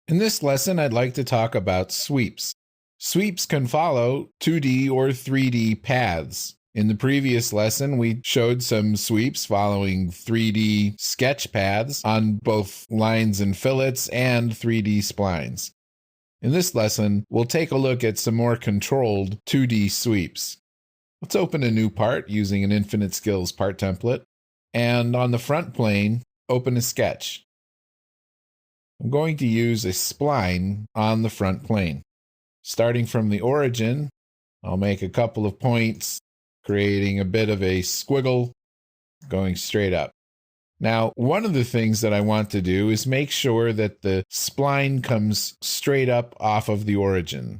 In this lesson, I'd like to talk about sweeps. Sweeps can follow 2D or 3D paths. In the previous lesson, we showed some sweeps following 3D sketch paths on both lines and fillets and 3D splines. In this lesson, we'll take a look at some more controlled 2D sweeps. Let's open a new part using an Infinite Skills part template, and on the front plane, open a sketch. I'm going to use a spline on the front plane. Starting from the origin, I'll make a couple of points, creating a bit of a squiggle, going straight up. Now, one of the things that I want to do is make sure that the spline comes straight up off of the origin.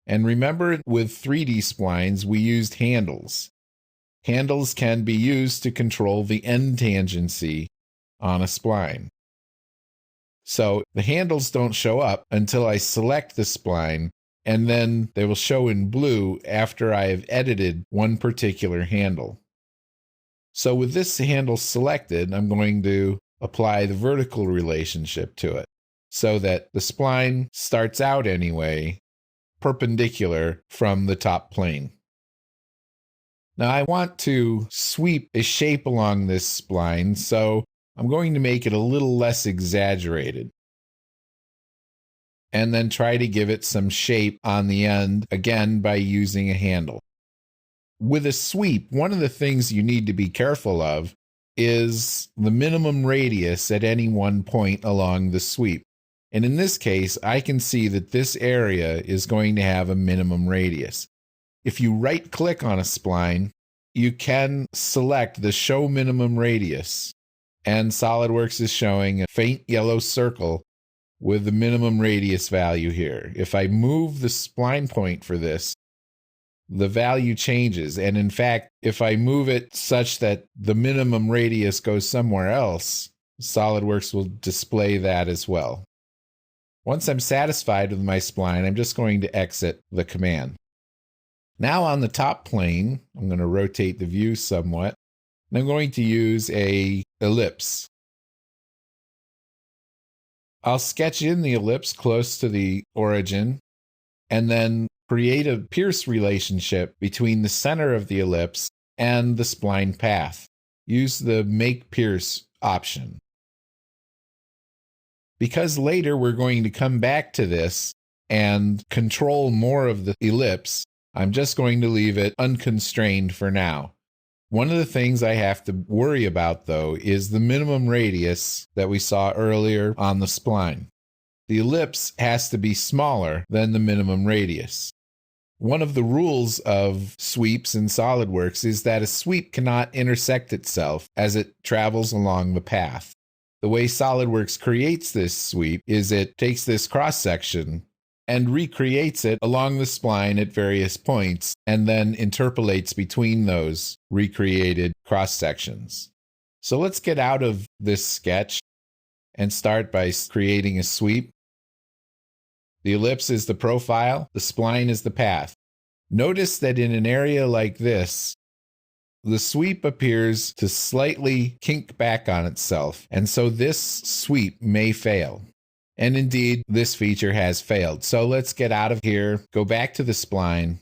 And remember, with 3D splines, we used handles. Handles can be used to control the end tangency on a spline. So the handles don't show up until I select the spline, and then they will show in blue after I have edited one particular handle. So with this handle selected, I'm going to apply the vertical relationship to it so that the spline starts out anyway perpendicular from the top plane. Now I want to sweep a shape along this spline, so I'm going to make it a little less exaggerated. And then try to give it some shape on the end, again by using a handle. With a sweep, one of the things you need to be careful of is the minimum radius at any one point along the sweep. And in this case, I can see that this area is going to have a minimum radius. If you right-click on a spline, you can select the Show Minimum Radius. And SOLIDWORKS is showing a faint yellow circle with the minimum radius value here. If I move the spline point for this, the value changes. And in fact, if I move it such that the minimum radius goes somewhere else, SOLIDWORKS will display that as well. Once I'm satisfied with my spline, I'm just going to exit the command. Now on the top plane, I'm going to rotate the view somewhat. And I'm going to use an ellipse. I'll sketch in the ellipse close to the origin and then create a pierce relationship between the center of the ellipse and the spline path. Use the Make Pierce option. Because later we're going to come back to this and control more of the ellipse, I'm just going to leave it unconstrained for now. One of the things I have to worry about, though, is the minimum radius that we saw earlier on the spline. The ellipse has to be smaller than the minimum radius. One of the rules of sweeps in SOLIDWORKS is that a sweep cannot intersect itself as it travels along the path. The way SOLIDWORKS creates this sweep is it takes this cross-section and recreates it along the spline at various points, and then interpolates between those recreated cross-sections. So let's get out of this sketch and start by creating a sweep. The ellipse is the profile, the spline is the path. Notice that in an area like this, the sweep appears to slightly kink back on itself, and so this sweep may fail. And indeed, this feature has failed. So let's get out of here, go back to the spline,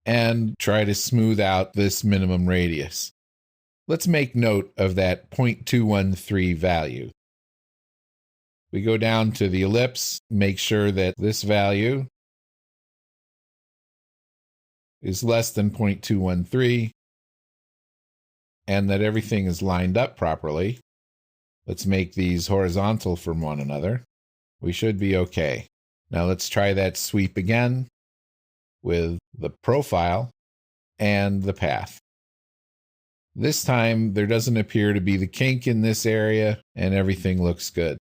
and try to smooth out this minimum radius. Let's make note of that 0.213 value. We go down to the ellipse, make sure that this value is less than 0.213, and that everything is lined up properly. Let's make these horizontal from one another. We should be okay. Now let's try that sweep again with the profile and the path. This time there doesn't appear to be the kink in this area, and everything looks good.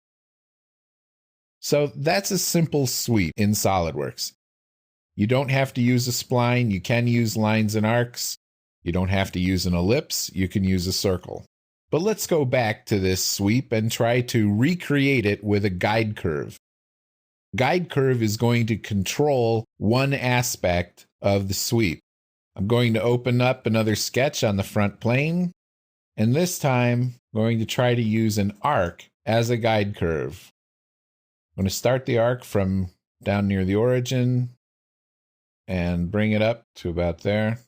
So that's a simple sweep in SOLIDWORKS. You don't have to use a spline. You can use lines and arcs. You don't have to use an ellipse. You can use a circle. But let's go back to this sweep and try to recreate it with a guide curve. Guide curve is going to control one aspect of the sweep. I'm going to open up another sketch on the front plane, and this time I'm going to try to use an arc as a guide curve. I'm going to start the arc from down near the origin and bring it up to about there.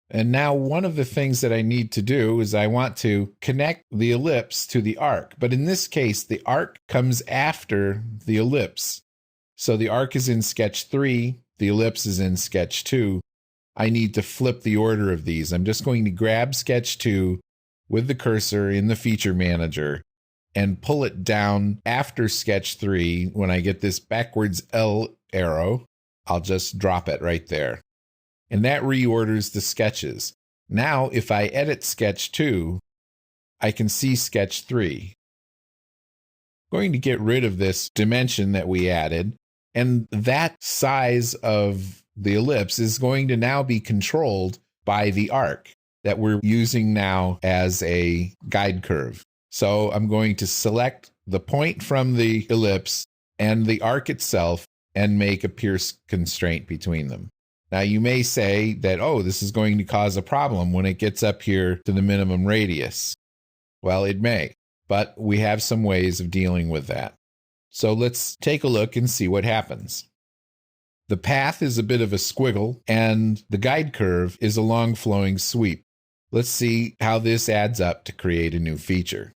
And now one of the things that I need to do is I want to connect the ellipse to the arc. But in this case, the arc comes after the ellipse. So the arc is in sketch 3, the ellipse is in sketch 2. I need to flip the order of these. I'm just going to grab sketch 2 with the cursor in the feature manager and pull it down after sketch 3. When I get this backwards L arrow, I'll just drop it right there. And that reorders the sketches. Now, if I edit sketch 2, I can see sketch 3. I'm going to get rid of this dimension that we added, and that size of the ellipse is going to now be controlled by the arc that we're using now as a guide curve. So I'm going to select the point from the ellipse and the arc itself and make a pierce constraint between them. Now, you may say that, oh, this is going to cause a problem when it gets up here to the minimum radius. Well, it may, but we have some ways of dealing with that. So let's take a look and see what happens. The path is a bit of a squiggle, and the guide curve is a long flowing sweep. Let's see how this adds up to create a new feature.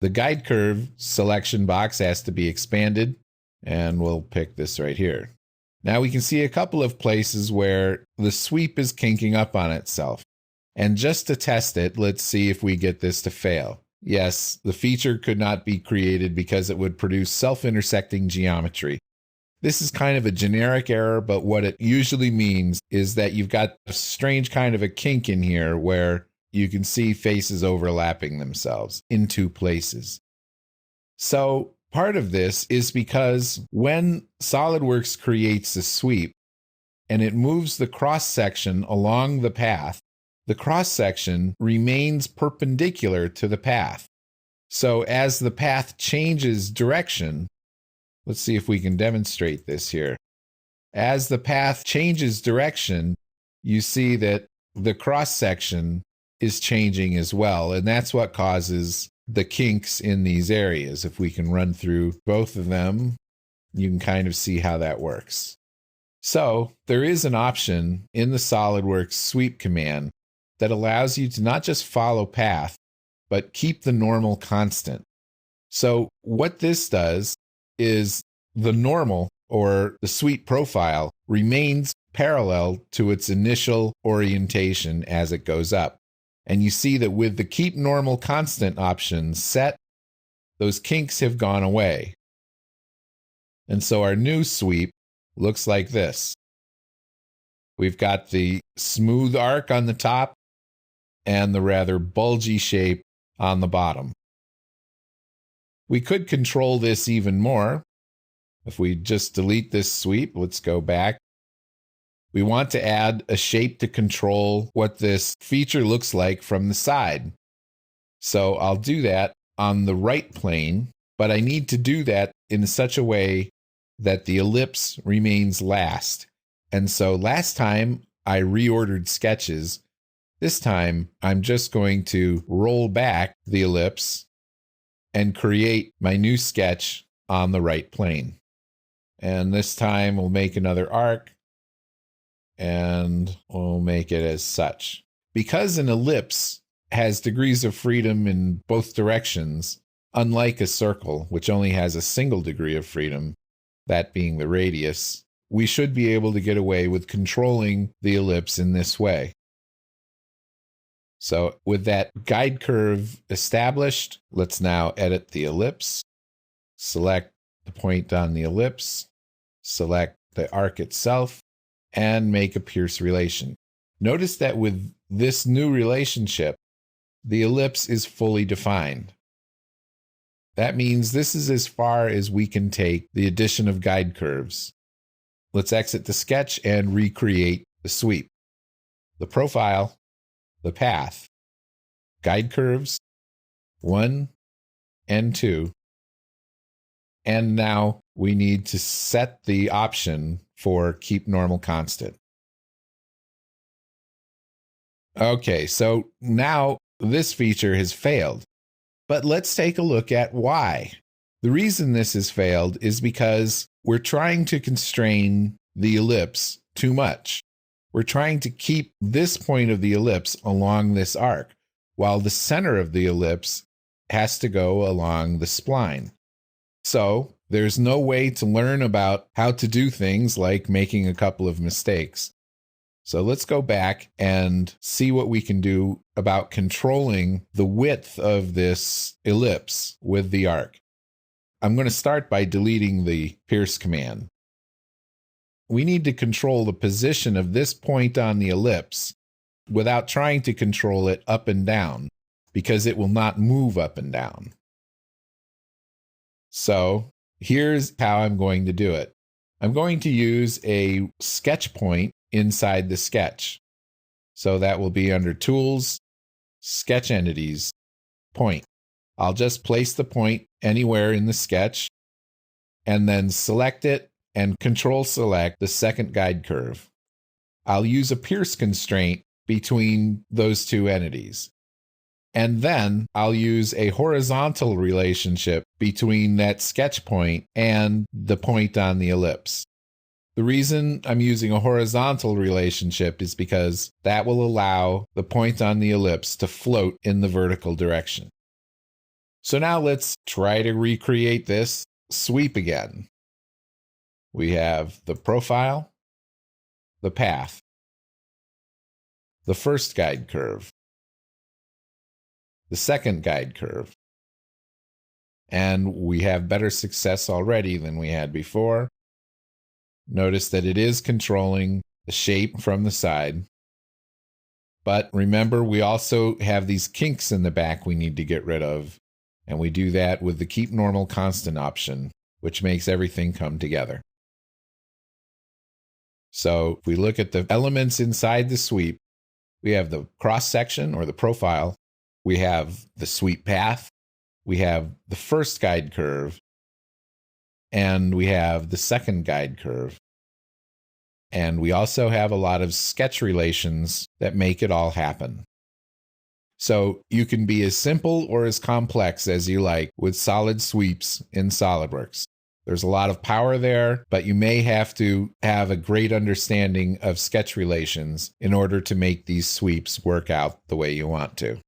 The guide curve selection box has to be expanded. And we'll pick this right here. Now we can see a couple of places where the sweep is kinking up on itself. And just to test it, let's see if we get this to fail. Yes, the feature could not be created because it would produce self-intersecting geometry. This is kind of a generic error, but what it usually means is that you've got a strange kind of a kink in here where you can see faces overlapping themselves in two places. So part of this is because when SOLIDWORKS creates a sweep and it moves the cross-section along the path, the cross-section remains perpendicular to the path. So as the path changes direction, let's see if we can demonstrate this here. As the path changes direction, you see that the cross-section is changing as well, and that's what causes the kinks in these areas. If we can run through both of them, you can kind of see how that works. So there is an option in the SOLIDWORKS sweep command that allows you to not just follow path, but keep the normal constant. So what this does is the normal, or the sweep profile, remains parallel to its initial orientation as it goes up. And you see that with the keep normal constant option set, those kinks have gone away. And so our new sweep looks like this. We've got the smooth arc on the top and the rather bulgy shape on the bottom. We could control this even more. If we just delete this sweep, let's go back. We want to add a shape to control what this feature looks like from the side. So I'll do that on the right plane, but I need to do that in such a way that the ellipse remains last. And so last time I reordered sketches. This time I'm just going to roll back the ellipse and create my new sketch on the right plane. And this time we'll make another arc. And we'll make it as such. Because an ellipse has degrees of freedom in both directions, unlike a circle, which only has a single degree of freedom, that being the radius, we should be able to get away with controlling the ellipse in this way. So with that guide curve established, let's now edit the ellipse, select the point on the ellipse, select the arc itself, and make a pierce relation. Notice that with this new relationship, the ellipse is fully defined. That means this is as far as we can take the addition of guide curves. Let's exit the sketch and recreate the sweep. The profile, the path, guide curves, 1 and 2. And now we need to set the option for keep normal constant. Okay, so now this feature has failed. But let's take a look at why. The reason this has failed is because we're trying to constrain the ellipse too much. We're trying to keep this point of the ellipse along this arc, while the center of the ellipse has to go along the spline. So there's no way to learn about how to do things like making a couple of mistakes. So let's go back and see what we can do about controlling the width of this ellipse with the arc. I'm going to start by deleting the pierce command. We need to control the position of this point on the ellipse without trying to control it up and down, because it will not move up and down. So here's how I'm going to do it. I'm going to use a sketch point inside the sketch. So that will be under Tools, Sketch Entities, Point. I'll just place the point anywhere in the sketch and then select it and Control Select the second guide curve. I'll use a pierce constraint between those two entities. And then I'll use a horizontal relationship between that sketch point and the point on the ellipse. The reason I'm using a horizontal relationship is because that will allow the point on the ellipse to float in the vertical direction. So now let's try to recreate this sweep again. We have the profile, the path, the first guide curve, the second guide curve, and we have better success already than we had before. Notice that it is controlling the shape from the side. But remember, we also have these kinks in the back we need to get rid of, and we do that with the Keep Normal Constant option, which makes everything come together. So if we look at the elements inside the sweep, we have the cross-section or the profile, we have the sweep path, we have the first guide curve, and we have the second guide curve. And we also have a lot of sketch relations that make it all happen. So you can be as simple or as complex as you like with solid sweeps in SOLIDWORKS. There's a lot of power there, but you may have to have a great understanding of sketch relations in order to make these sweeps work out the way you want to.